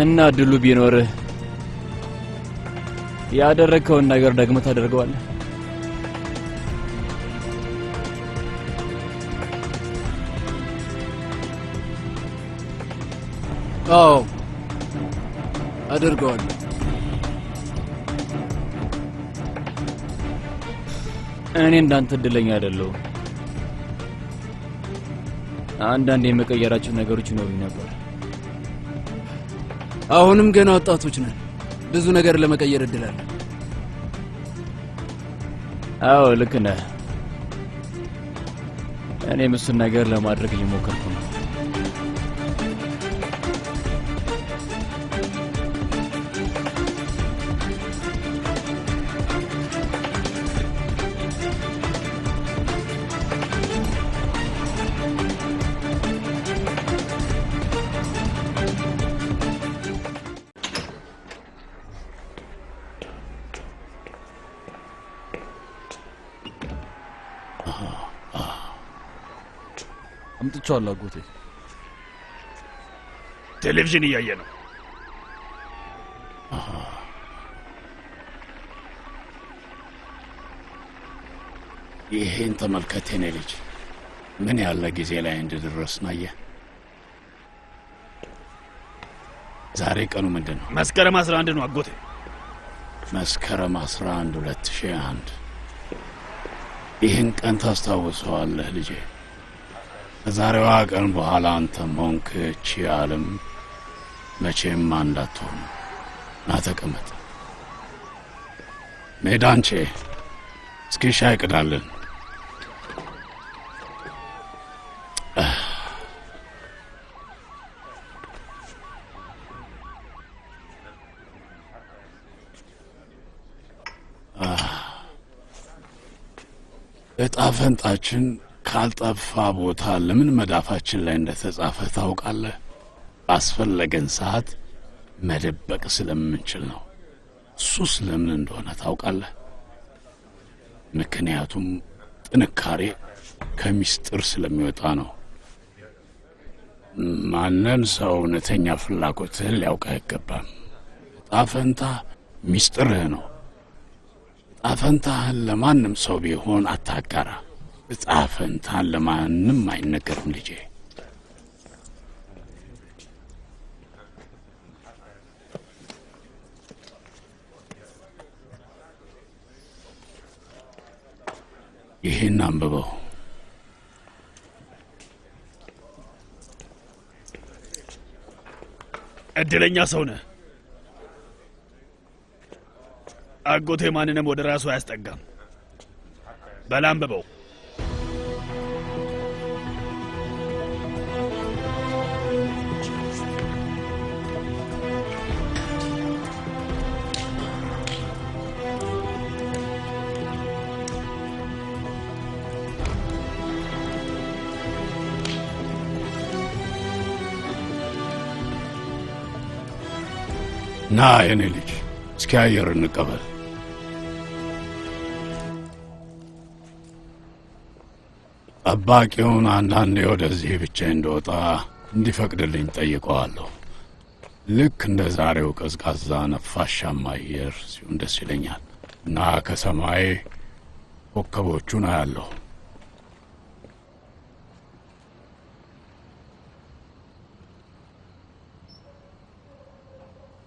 እና ድሉ ቢኖርህ ያደረግከውን ነገር ደግሞ ታደርገዋለህ? አደርገዋለሁ። እኔ እንዳንተ እድለኛ አይደለሁም። አንዳንድ የመቀየራቸው ነገሮች ይኖሩኝ ነበር። አሁንም ገና ወጣቶች ነን። ብዙ ነገር ለመቀየር እድል አለ። ልክ ነህ። እኔም እሱን ነገር ለማድረግ እየሞከርኩ ነው። አምጥቼዋለሁ አጎቴ። ቴሌቪዥን እያየ ነው። ይሄን ተመልከት የኔ ልጅ፣ ምን ያለ ጊዜ ላይ እንድደረስን አየህ። ዛሬ ቀኑ ምንድን ነው? መስከረም 11 ነው አጎቴ። መስከረም 11 2001። ይህን ቀን ታስታውሰዋለህ ልጄ? ከዛሬዋ ቀን በኋላ አንተም ሆንክ እቺ ዓለም መቼም አንድ አትሆንም። ና ተቀመጥ። ሜዳንቼ እስኪ ሻይ ቅዳልን። እጣ ፈንታችን ካልጠፋ ቦታ ለምን መዳፋችን ላይ እንደተጻፈ ታውቃለህ? ባስፈለገን ሰዓት መደበቅ ስለምንችል ነው። እሱስ ለምን እንደሆነ ታውቃለህ? ምክንያቱም ጥንካሬ ከሚስጥር ስለሚወጣ ነው። ማንም ሰው እውነተኛ ፍላጎትህን ሊያውቅ አይገባም። እጣ ፈንታ ሚስጥርህ ነው። እጣ ፈንታህን ለማንም ሰው ቢሆን አታጋራ። እጣ ፈንታህን ለማንም አይነገርም ልጄ። ይህን አንብበው። እድለኛ ሰው ነህ አጎቴ። ማንንም ወደ ራሱ አያስጠጋም። በል አንብበው። ና የኔ ልጅ፣ እስኪ አየር እንቀበል። ጠባቂውን አንዳንዴ ወደዚህ ብቻ እንደወጣ እንዲፈቅድልኝ ጠይቀዋለሁ። ልክ እንደ ዛሬው ቀዝቃዛ ነፋሻማ አየር ሲሆን ደስ ይለኛል እና ከሰማይ ኮከቦቹን አያለሁ።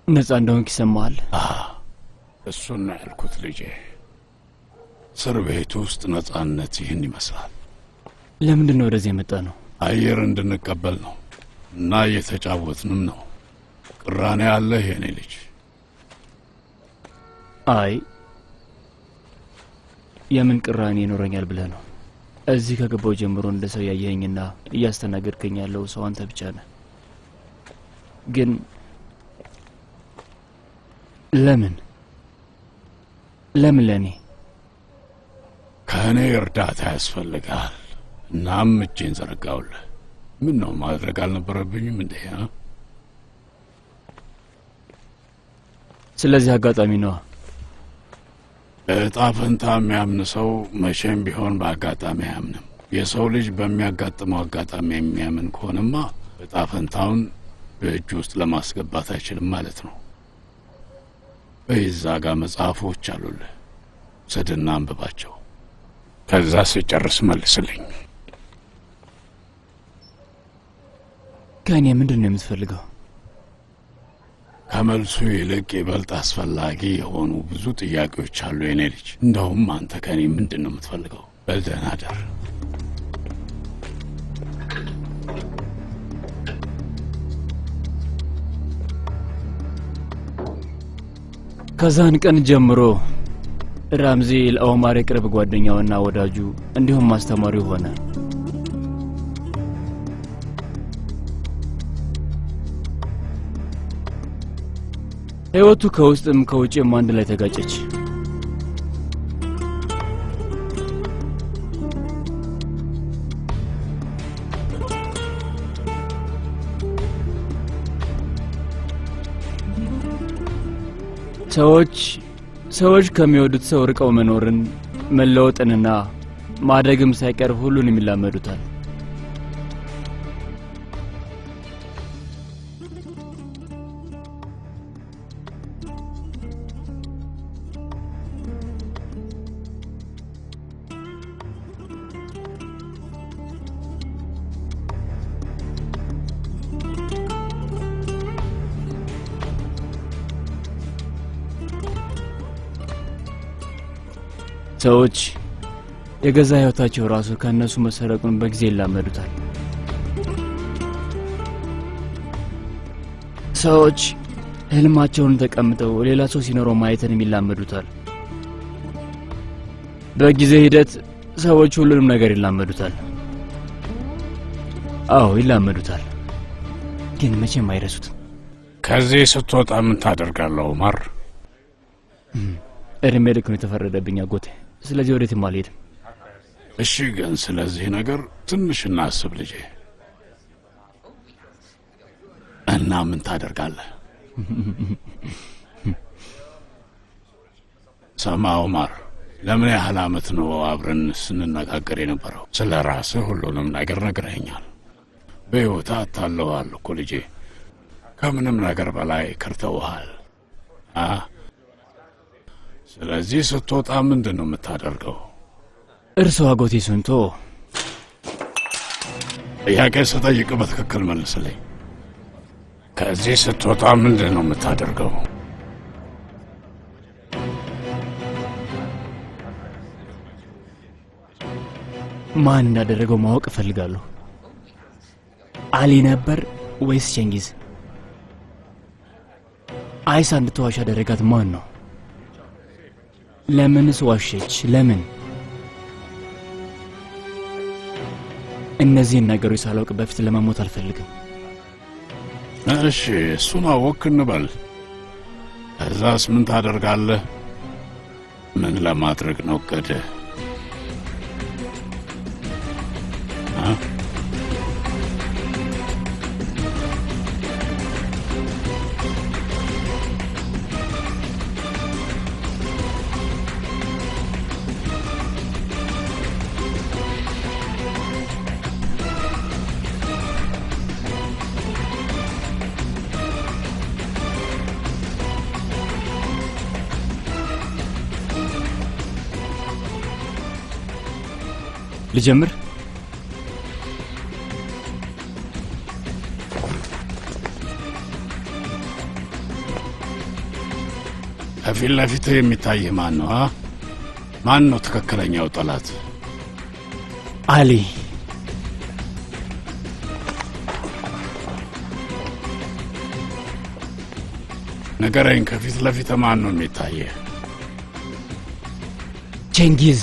ነጻ እንደሆንክ ይሰማሃል? እሱን ነው ያልኩት ልጄ። እስር ቤት ውስጥ ነጻነት ይህን ይመስላል። ለምንድን ነው ወደዚህ የመጣ ነው? አየር እንድንቀበል ነው እና እየተጫወትንም ነው። ቅራኔ አለህ የኔ ልጅ? አይ የምን ቅራኔ ይኖረኛል ብለህ ነው? እዚህ ከገባው ጀምሮ እንደ ሰው ያየኸኝና እያስተናገድከኝ ያለው ሰው አንተ ብቻ ነህ። ግን ለምን ለእኔ ከእኔ እርዳታ ያስፈልጋል። እናም እጄን ዘረጋውልህ። ምን ነው ማድረግ አልነበረብኝም እንዴ? ስለዚህ አጋጣሚ ነዋ። እጣ ፈንታ የሚያምን ሰው መቼም ቢሆን በአጋጣሚ አያምንም። የሰው ልጅ በሚያጋጥመው አጋጣሚ የሚያምን ከሆነማ እጣ ፈንታውን በእጁ ውስጥ ለማስገባት አይችልም ማለት ነው። በይዛ ጋር መጽሐፎች አሉልህ፣ ስድና አንብባቸው። ከዛ ስጨርስ መልስልኝ። ከእኔ ምንድን ነው የምትፈልገው? ከመልሱ ይልቅ ይበልጥ አስፈላጊ የሆኑ ብዙ ጥያቄዎች አሉ የኔ ልጅ። እንደውም አንተ ከእኔ ምንድን ነው የምትፈልገው? በል ደህና እደር። ከዛን ቀን ጀምሮ ራምዚ ለኦማር የቅርብ ጓደኛውና ወዳጁ እንዲሁም አስተማሪው ሆነ። ሕይወቱ ከውስጥም ከውጭም አንድ ላይ ተጋጨች። ሰዎች ከሚወዱት ሰው ርቀው መኖርን፣ መለወጥንና ማድረግም ሳይቀር ሁሉንም ይላመዱታል። ሰዎች የገዛ ህይወታቸው ራሱ ከነሱ መሰረቁን በጊዜ ይላመዱታል። ሰዎች ህልማቸውን ተቀምጠው ሌላ ሰው ሲኖረው ማየትን ይላመዱታል። በጊዜ ሂደት ሰዎች ሁሉንም ነገር ይላመዱታል። አዎ ይላመዱታል፣ ግን መቼም አይረሱትም። ከዚህ ስትወጣ ምን ታደርጋለህ ዑመር? እድሜ ልክ ነው የተፈረደብኝ አጎቴ። ስለዚህ ወዴትም አልሄድም። እሺ፣ ግን ስለዚህ ነገር ትንሽ እናስብ ልጄ። እና ምን ታደርጋለህ? ሰማ ዑመር፣ ለምን ያህል አመት ነው አብረን ስንነጋገር የነበረው? ስለ ራስህ ሁሉንም ነገር ነግረኸኛል። በሕይወትህ አታለዋል እኮ ልጄ። ከምንም ነገር በላይ ከርተውሃል። ስለዚህ ስትወጣ ምንድን ነው የምታደርገው? እርሶ አጎቴ ስንቶ ጥያቄ ስጠይቅ በትክክል መልስልኝ። ከዚህ ስትወጣ ምንድን ነው የምታደርገው? ማን እንዳደረገው ማወቅ እፈልጋለሁ። አሊ ነበር ወይስ ቼንጊዝ? አይሳ እንድትዋሽ ያደረጋት ማን ነው? ለምንስ ዋሸች? ለምን? እነዚህን ነገሮች ሳላውቅ በፊት ለመሞት አልፈልግም። እሺ፣ እሱን አወክ እንበል። ከዛስ ምን ታደርጋለህ? ምን ለማድረግ ነው እቅድህ? ልጀምር? ከፊት ለፊትህ የሚታይህ ማን ነው? ማን ነው ትክክለኛው ጠላት? አሊ። ንገረኝ፣ ከፊት ለፊትህ ማን ነው የሚታይህ? ቼንጊዝ።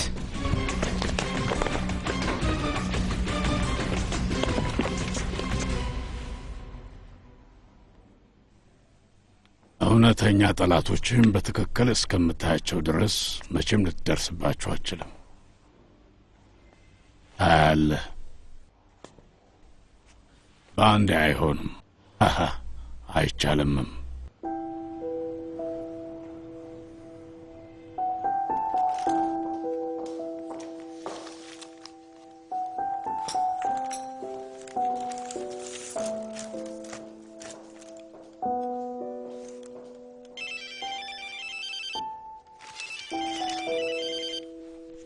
እውነተኛ ጠላቶችህን በትክክል እስከምታያቸው ድረስ መቼም ልትደርስባቸው አትችልም። ታያለህ። በአንዴ አይሆንም። አይቻልምም።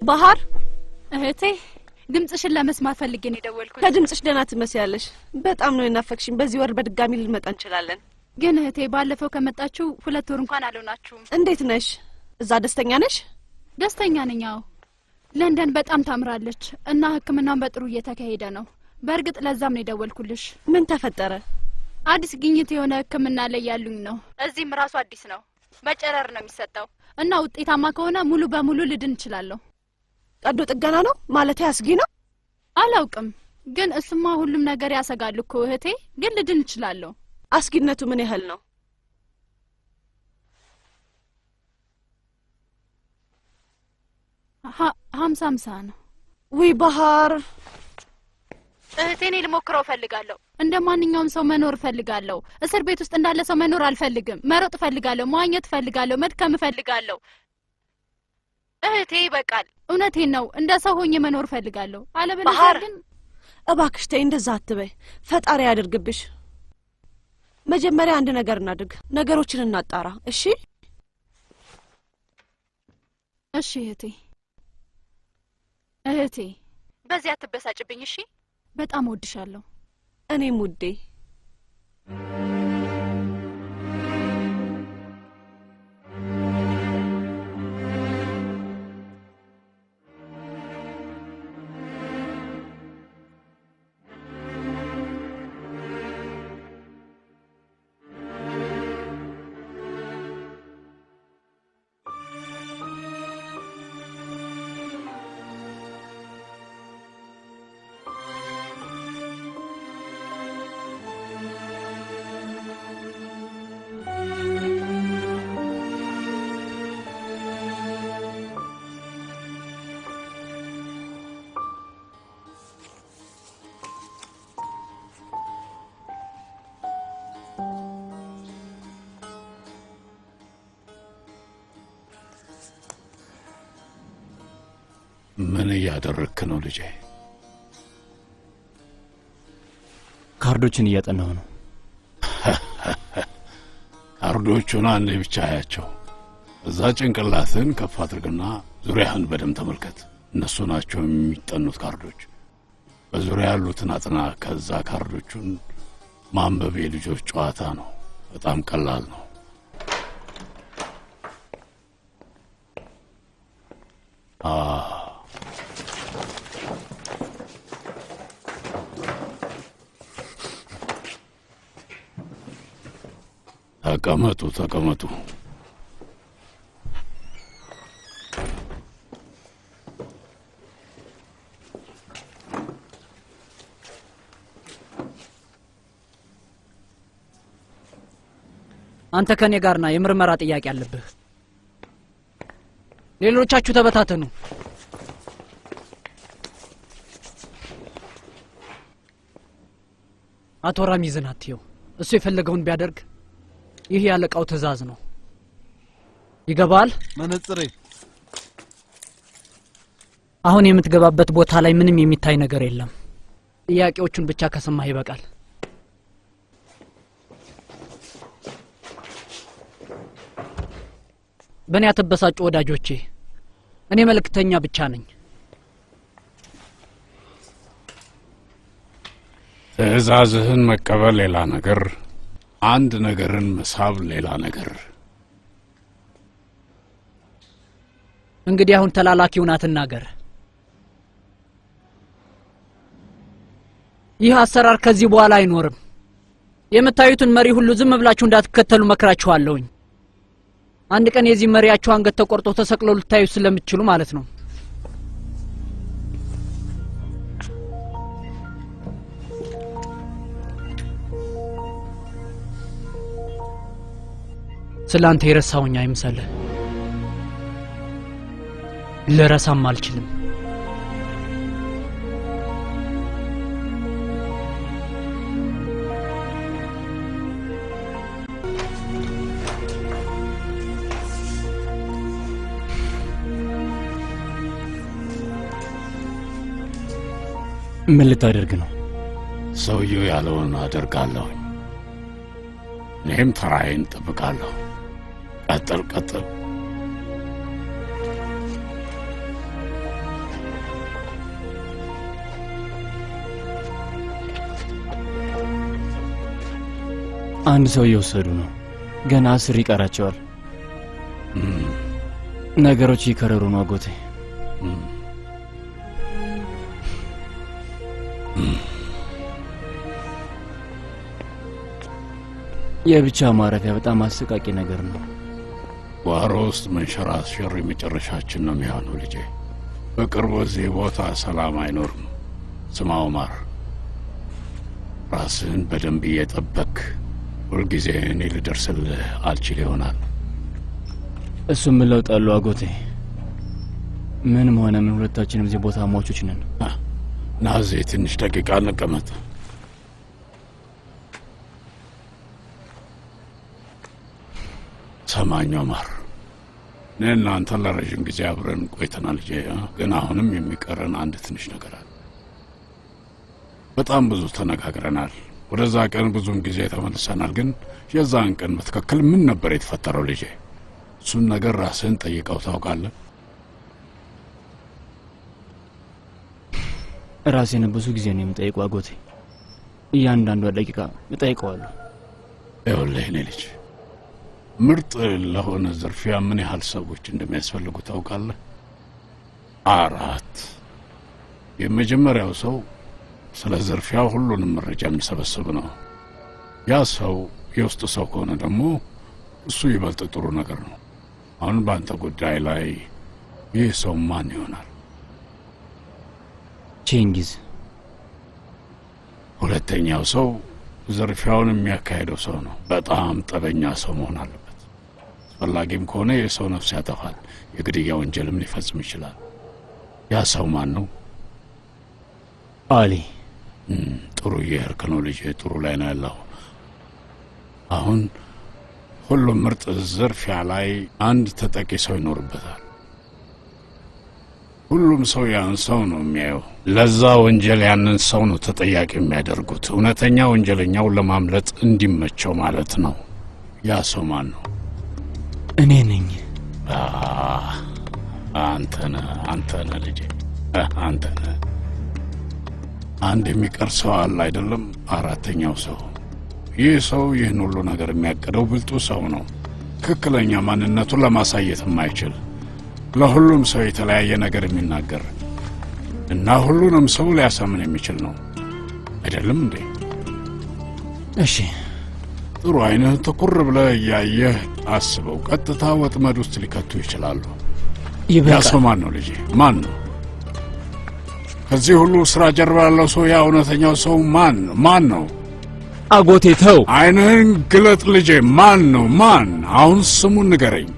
ባህር እህቴ፣ ድምጽሽን ለመስማት ፈልጌ ነው የደወልኩት። ከድምጽሽ ደህና ትመስያለሽ። በጣም ነው የናፈቅሽኝ። በዚህ ወር በድጋሚ ልንመጣ እንችላለን። ግን እህቴ፣ ባለፈው ከመጣችሁ 2 ወር እንኳን አልሆናችሁም። እንዴት ነሽ? እዛ ደስተኛ ነሽ? ደስተኛ ነኝ። አዎ፣ ለንደን በጣም ታምራለች እና ሕክምናውን በጥሩ እየተካሄደ ነው። በእርግጥ ለዛም ነው የደወልኩልሽ። ምን ተፈጠረ? አዲስ ግኝት የሆነ ሕክምና ላይ ያሉኝ ነው። እዚህም ራሱ አዲስ ነው። በጨረር ነው የሚሰጠው እና ውጤታማ ከሆነ ሙሉ በሙሉ ልድን እችላለሁ። ቀዶ ጥገና ነው ማለት አስጊ ነው? አላውቅም፣ ግን እሱማ ሁሉም ነገር ያሰጋል እኮ እህቴ። ግን ልድን እችላለሁ። አስጊነቱ ምን ያህል ነው? ሀምሳ ነው። ውይ ባህር እህቴ፣ እኔ ልሞክረው እፈልጋለሁ። እንደ ማንኛውም ሰው መኖር እፈልጋለሁ። እስር ቤት ውስጥ እንዳለ ሰው መኖር አልፈልግም። መሮጥ እፈልጋለሁ፣ መዋኘት እፈልጋለሁ፣ መድከም እፈልጋለሁ። እህቴ ይበቃል። እውነቴን ነው። እንደ ሰው ሆኜ መኖር ፈልጋለሁ። አለበለዚያ ባህር ግን እባክሽ ተይ፣ እንደዛ አትበይ። ፈጣሪ ያድርግብሽ። መጀመሪያ አንድ ነገር እናድርግ፣ ነገሮችን እናጣራ። እሺ እሺ እህቴ በዚያ አትበሳጭብኝ። እሺ በጣም እወድሻለሁ። እኔም ውዴ። ምን እያደረክ ነው ልጄ? ካርዶችን እያጠናሁ ነው። ካርዶቹን አንዴ ብቻ አያቸው። እዛ ጭንቅላትን ከፍ አድርግና ዙሪያህን በደንብ ተመልከት። እነሱ ናቸው የሚጠኑት ካርዶች። በዙሪያ ያሉትን አጥና። ከዛ ካርዶቹን ማንበብ የልጆች ጨዋታ ነው። በጣም ቀላል ነው። ተቀመጡ። አንተ ከኔ ጋርና የምርመራ ጥያቄ አለብህ። ሌሎቻችሁ ተበታተኑ። አቶ ራሚዝን አትየው። እሱ የፈለገውን ቢያደርግ ይህ ያለቃው ትዕዛዝ ነው። ይገባል? መነጽሬ። አሁን የምትገባበት ቦታ ላይ ምንም የሚታይ ነገር የለም። ጥያቄዎቹን ብቻ ከሰማህ ይበቃል። በእኔ አትበሳጩ ወዳጆቼ። እኔ መልእክተኛ ብቻ ነኝ። ትዕዛዝህን መቀበል ሌላ ነገር፣ አንድ ነገርን መሳብ ሌላ ነገር። እንግዲህ አሁን ተላላኪውን አትናገር። ይህ አሰራር ከዚህ በኋላ አይኖርም። የምታዩትን መሪ ሁሉ ዝም ብላችሁ እንዳትከተሉ መክራችኋለሁኝ። አንድ ቀን የዚህ መሪያችሁ አንገት ተቆርጦ ተሰቅሎ ልታዩ ስለምትችሉ ማለት ነው። ስላንተ የረሳውኝ አይምሰልህ። ልረሳም አልችልም። ምን ልታደርግ ነው? ሰውየው ያለውን አደርጋለሁ። እኔም ተራዬን እጠብቃለሁ። ቀጥል። አንድ ሰው እየወሰዱ ነው። ገና 10 ይቀራቸዋል። ነገሮች ይከረሩ ነው አጎቴ። የብቻ ማረፊያ በጣም አሰቃቂ ነገር ነው። ጓሮ ውስጥ መንሸራሸር የመጨረሻችን ነው የሚሆነው ልጄ። በቅርቡ እዚህ ቦታ ሰላም አይኖርም። ስማ ዑመር፣ ራስህን በደንብ እየጠበቅ ሁልጊዜ እኔ ልደርስልህ አልችል ይሆናል። እሱ ምን ለውጥ አለው አጎቴ? ምንም ሆነ ምን ሁለታችንም እዚህ ቦታ ሟቾች ነን። ና እዚህ ትንሽ ደቂቃ እንቀመጥ። ሰማኝ ዑመር፣ እናንተ ለረጅም ጊዜ አብረን ቆይተናል ልጄ። ግን አሁንም የሚቀረን አንድ ትንሽ ነገር አለ። በጣም ብዙ ተነጋግረናል። ወደዛ ቀን ብዙም ጊዜ ተመልሰናል። ግን የዛን ቀን በትክክል ምን ነበር የተፈጠረው ልጄ? እሱን ነገር ራስህን ጠይቀው ታውቃለህ? ራሴን ብዙ ጊዜ ነው የምጠይቀው አጎቴ። እያንዳንዷ ደቂቃ እጠይቀዋለሁ። ይኸውልህ እኔ ልጅ ምርጥ ለሆነ ዝርፊያ ምን ያህል ሰዎች እንደሚያስፈልጉ ታውቃለህ? 4 የመጀመሪያው ሰው ስለ ዝርፊያው ሁሉንም መረጃ የሚሰበስብ ነው። ያ ሰው የውስጥ ሰው ከሆነ ደግሞ እሱ ይበልጥ ጥሩ ነገር ነው። አሁን በአንተ ጉዳይ ላይ ይህ ሰው ማን ይሆናል? ቼንጊዝ። ሁለተኛው ሰው ዝርፊያውን የሚያካሄደው ሰው ነው። በጣም ጠበኛ ሰው መሆን አለበት። አስፈላጊም ከሆነ የሰው ነፍስ ያጠፋል፣ የግድያ ወንጀልም ሊፈጽም ይችላል። ያ ሰው ማን ነው? አሊ። ጥሩ እየሄድክ ነው ልጄ፣ ጥሩ ላይ ነው ያለው። አሁን ሁሉም ምርጥ ዝርፊያ ላይ አንድ ተጠቂ ሰው ይኖርበታል። ሁሉም ሰው ያን ሰው ነው የሚያየው። ለዛ ወንጀል ያንን ሰው ነው ተጠያቂ የሚያደርጉት። እውነተኛ ወንጀለኛው ለማምለጥ እንዲመቸው ማለት ነው። ያ ሰው ማን ነው? እኔ ነኝ። አንተ ነህ ልጄ፣ አንተ ነህ። አንድ የሚቀር ሰው አለ አይደለም? 4ኛው ሰው። ይህ ሰው ይህን ሁሉ ነገር የሚያቀደው ብልጡ ሰው ነው። ትክክለኛ ማንነቱን ለማሳየት የማይችል ለሁሉም ሰው የተለያየ ነገር የሚናገር እና ሁሉንም ሰው ሊያሳምን የሚችል ነው። አይደለም እንዴ? እሺ ጥሩ። አይንህን ትኩር ብለህ እያየህ አስበው። ቀጥታ ወጥመድ ውስጥ ሊከቱ ይችላሉ። ያ ሰው ማን ነው ልጄ? ማን ነው? ከዚህ ሁሉ ስራ ጀርባ ያለው ሰው ያ እውነተኛው ሰው ማን ነው? አጎቴ ተው። አይንህን ግለጥ ልጄ። ማን ነው? ማን? አሁን ስሙን ንገረኝ።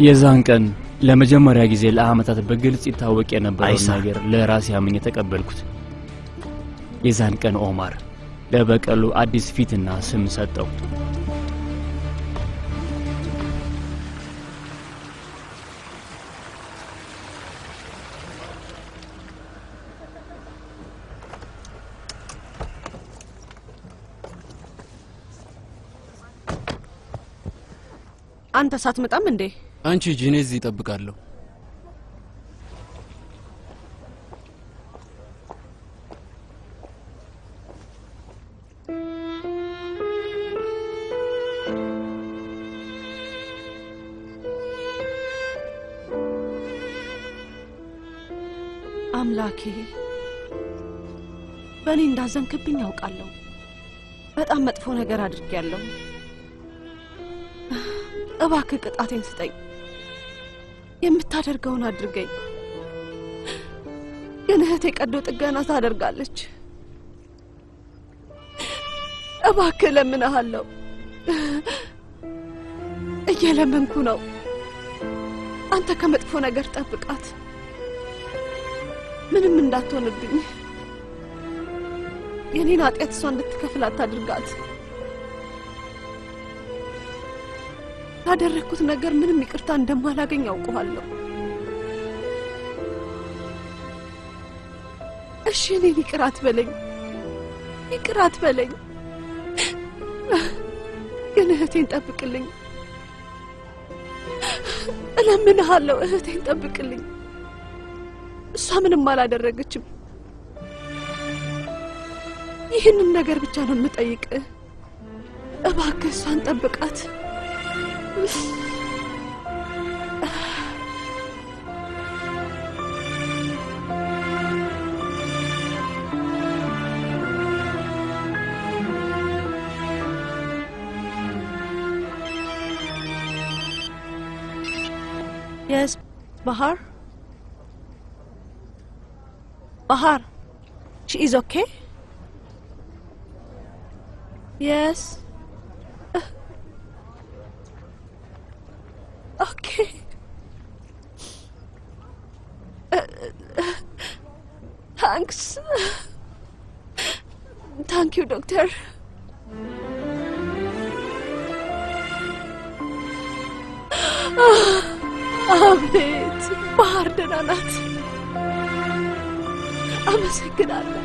የዛን ቀን ለመጀመሪያ ጊዜ ለአመታት በግልጽ ይታወቅ የነበረው ነገር ለራሴ አምኜ ተቀበልኩት። የዛን ቀን ኦማር ለበቀሉ አዲስ ፊትና ስም ሰጠው። አንተ ሳትመጣም እንዴ? አንቺ ጂኔ እዚህ እጠብቃለሁ። አምላኬ በእኔ እንዳዘንክብኝ ያውቃለሁ። በጣም መጥፎ ነገር አድርጌያለሁ። እባክህ ቅጣቴን ስጠኝ። የምታደርገውን አድርገኝ። ግን እህቴ ቀዶ ጥገና ታደርጋለች። እባክህ ለምንሃለሁ። እየለመንኩ ነው። አንተ ከመጥፎ ነገር ጠብቃት። ምንም እንዳትሆንብኝ። የኔን ኃጢአት እሷ እንድትከፍል አታድርጋት። ያደረኩት ነገር ምንም ይቅርታ እንደማላገኝ አውቀዋለሁ። እሺ እኔን ይቅር አትበለኝ፣ ይቅር አትበለኝ። ግን እህቴን ጠብቅልኝ። እለምንሃለሁ፣ እህቴን ጠብቅልኝ። እሷ ምንም አላደረገችም። ይህንን ነገር ብቻ ነው የምጠይቅህ። እባክህ እሷን ጠብቃት። Yes, Bahar? Bahar, she is okay? Yes. Okay. Thanks. Thank you, doctor. አቤት ባህር ደህና ናት። አመሰግናለሁ።